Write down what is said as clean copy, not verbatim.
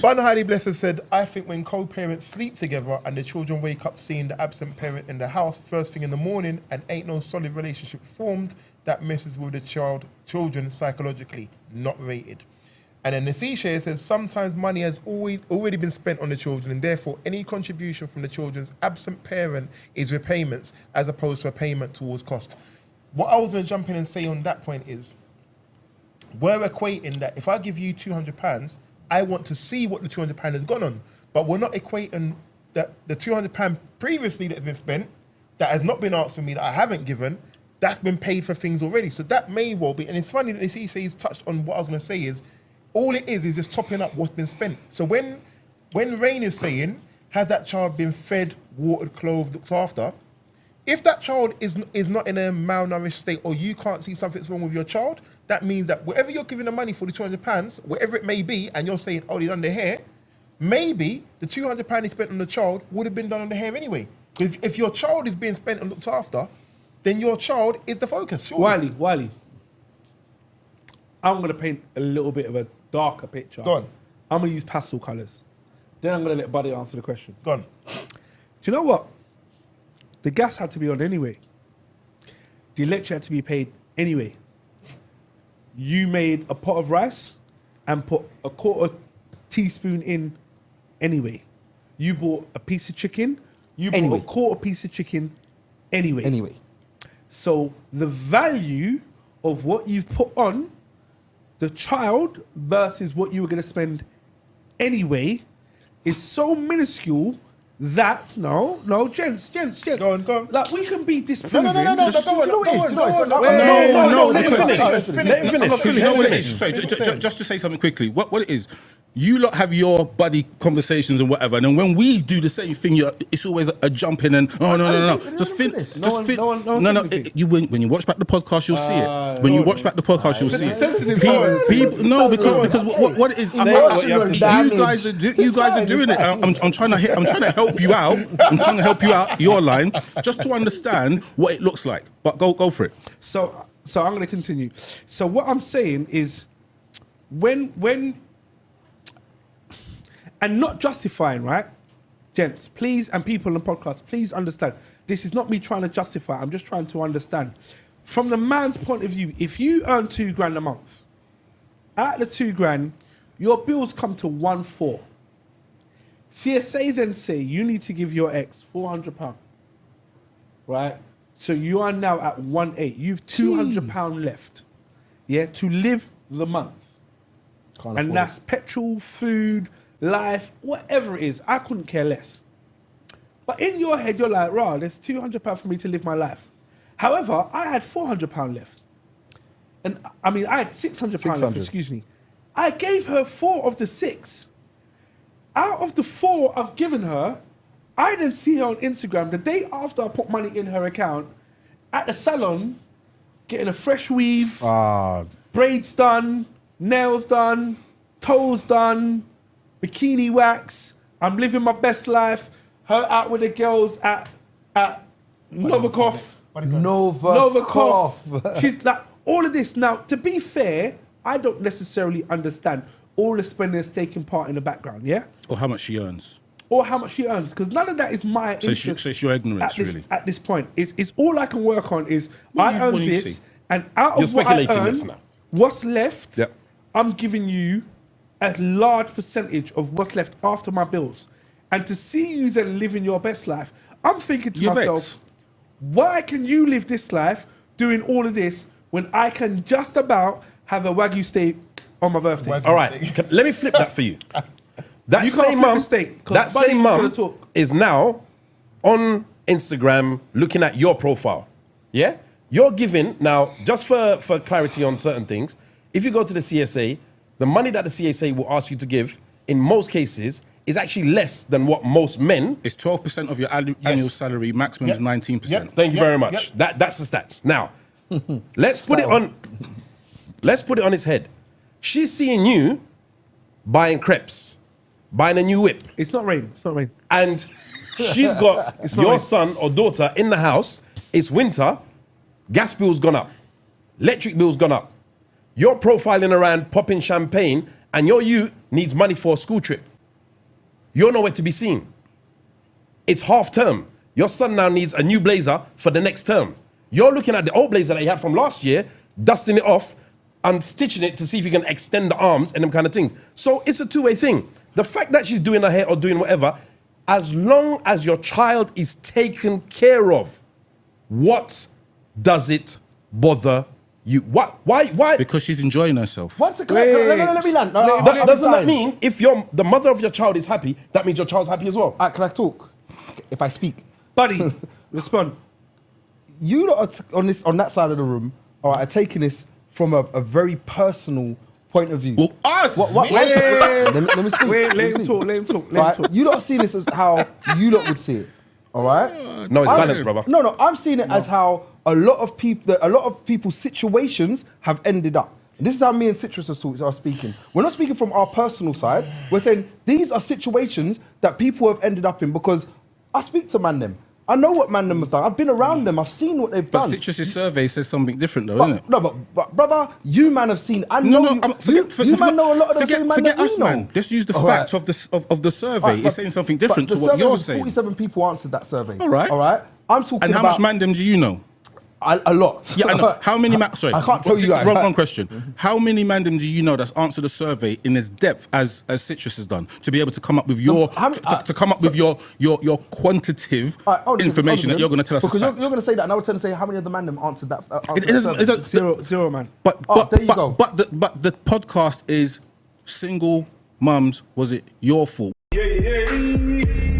Bun Highly Blessed said, I think when co-parents sleep together and the children wake up seeing the absent parent in the house first thing in the morning and ain't no solid relationship formed, that messes with the children psychologically, not rated. And then the Seashare says, sometimes money has already been spent on the children and therefore any contribution from the children's absent parent is repayments as opposed to a payment towards cost. What I was going to jump in and say on that point is, we're equating that if I give you £200, I want to see what the £200 has gone on. But we're not equating that the £200 previously that's been spent, that has not been asked for me, that I haven't given, that's been paid for things already. So that may well be, and it's funny that the CC's touched on what I was going to say is, all it is just topping up what's been spent. So when Rain is saying, has that child been fed, watered, clothed, looked after? If that child is not in a malnourished state or you can't see something's wrong with your child, that means that whatever you're giving the money for, the £200, whatever it may be, and you're saying, oh, they done their hair, maybe the £200 he spent on the child would have been done on the hair anyway. If your child is being spent and looked after, then your child is the focus. Surely. Wiley, I'm going to paint a little bit of a darker picture. Go on. I'm going to use pastel colours. Then I'm going to let Buddy answer the question. Go on. Do you know what? The gas had to be on anyway. The electric had to be paid anyway. You made a pot of rice and put a quarter teaspoon in anyway. You bought a piece of chicken. You bought a quarter piece of chicken anyway. So the value of what you've put on the child versus what you were going to spend anyway is so minuscule that gents. Go on. Like we can be disproving. No. Let him finish. You know what it is? Sorry, just to say something quickly. What it is? You lot have your buddy conversations and whatever, and then when we do the same thing, it's always a jump in and no. Just finish. When you watch back the podcast, you'll see it. When you watch back the podcast, you'll see it. Because what it is, you guys are doing it. I'm trying to help you out. I'm trying to help you out your line just to understand what it looks like. But go for it. So I'm going to continue. So what I'm saying is, when and not justifying, right? Gents, please, and people on the podcast, please understand. This is not me trying to justify. I'm just trying to understand. From the man's point of view, if you earn £2,000 a month, out of the £2,000, your bills come to £1,400. CSA then say you need to give your ex £400, right? So you are now at £1,800. You've £200 left, yeah, to live the month. And that's petrol, food, life, whatever it is. I couldn't care less. But in your head, you're like, rah, there's £200 for me to live my life. However, I had £400 left. And I had £600 left, excuse me. I gave her 4 of the 6. Out of the 4 I've given her, I didn't see her on Instagram the day after I put money in her account at the salon, getting a fresh weave, braids done, nails done, toes done, bikini wax. I'm living my best life. Her out with the girls at Novikov. She's like, all of this. Now, to be fair, I don't necessarily understand all the spending that's taking part in the background, yeah? Or how much she earns. Because none of that is my interest. So it's your ignorance, really. At this point. It's all I can work on is I earn this, and out of what I earn, what's left, I'm giving you a large percentage of what's left after my bills. And to see you then living your best life, I'm thinking to myself, why can you live this life doing all of this when I can just about have a Wagyu steak on my birthday? All right, let me flip that for you. That same mum is now on Instagram looking at your profile. Yeah? You're giving, now, just for clarity on certain things, if you go to the CSA, the money that the CSA will ask you to give, in most cases, is actually less than what most men... It's 12% of your annual salary, maximum is 19%. Thank you very much. That's the stats. Now, let's put it on its head. She's seeing you buying crepes, buying a new whip. It's not rain. And she's got your son or daughter in the house. It's winter. Gas bill's gone up. Electric bill's gone up. You're profiling around popping champagne and you're needs money for a school trip. You're nowhere to be seen. It's half term. Your son now needs a new blazer for the next term. You're looking at the old blazer that he had from last year, dusting it off and stitching it to see if you can extend the arms and them kind of things. So it's a two-way thing. The fact that she's doing her hair or doing whatever, as long as your child is taken care of, what does it bother you? Why? Because she's enjoying herself. Let me land. Doesn't that mean if the mother of your child is happy, that means your child's happy as well? Can I talk? If I speak, Buddy, respond. You lot are on that side of the room, all right, are taking this from a very personal point of view. Well, us. Let me speak. Let him talk. Right? You lot are seeing this as how you lot would see it. All right? No, it's balanced, brother. No, I'm seeing it as how a lot of people's situations have ended up. This is how me and Citrus are speaking. We're not speaking from our personal side. We're saying these are situations that people have ended up in because I speak to man them. I know what man them have done. I've been around them. I've seen what they've done. But Citrus's survey says something different, though, isn't it? No, but brother, you man have seen. I know you man know a lot of the same man that we know. Man. Let's use the facts of the survey. Right, it's saying something different to what you're saying. 47 people answered that survey. All right. I'm talking and how much mandem do you know? A lot. Yeah, I know. How many? Sorry, I can't tell you guys. Wrong question. How many mandem do you know that's answered the survey in as depth as Citrus has done to be able to come up with your your quantitative information that you're going to tell us? Because you're going to say that, and I would tend to say how many of the mandem answered that. It doesn't. Zero, man. But there you go. But the podcast is single mums. Was it your fault? Yeah.